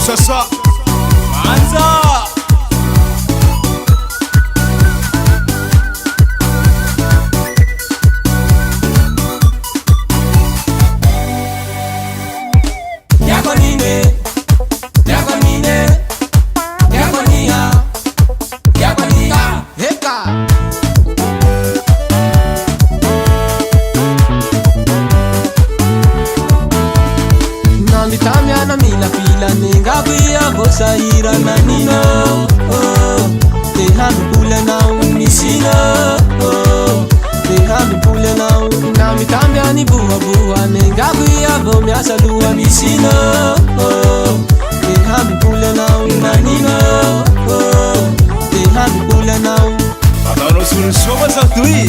sasa anza. Tamiana mila pila ninga kuya bosaira nanino te hami pule na umisino te hami pule na nami tamiani buwa buwa ninga kuya bomya salua misino te hami pule na nanino te hami pule na Adoro sul show sa tui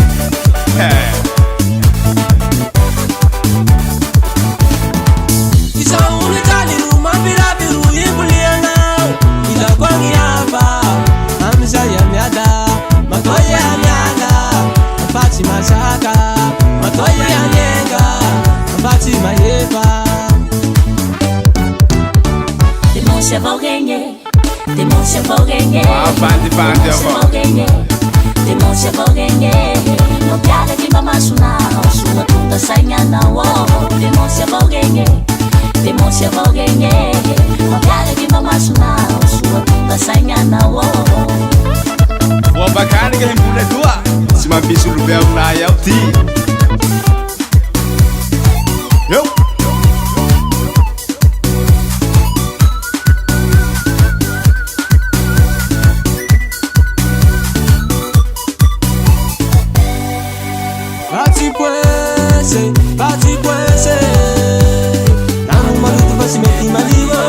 Masaka, matoya ya nyenga, mbati mayepa. Demonsia vogenye, demonsia vogenye. Bandi vogenye, demonsia vogenye. No piaga di mama suna, sua tunda sanya na wo. Demonsia vogenye, demonsia vogenye. No piaga di mama suna, sua tunda sanya na wo. Wa bakani ke himbule dua. Se ma bisu lubel na yauti. Yo. Bati puese. Nanu maruti basi meti malivo.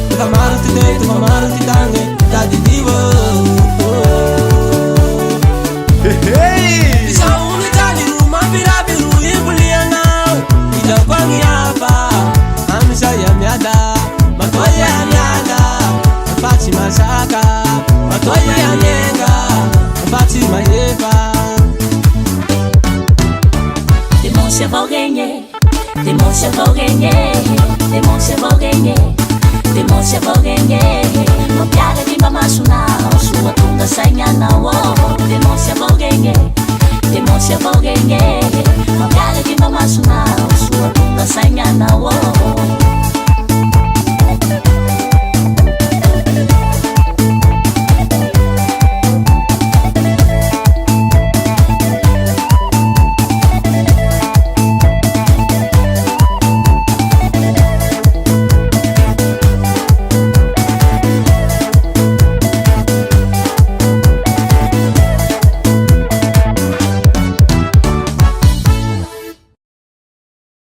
Tu maruti de, tu maruti dange, dadi divo. Masaka, matoya ya nyenga, mbati mayepa. Demonsia vogenye, demonsia vogenye, demonsia vogenye, demonsia vogenye. No piaga di mama suna, sua tunda sanya na wo. Demonsia vogenye, demonsia vogenye. No piaga di mama suna, sua tunda sanya na wo.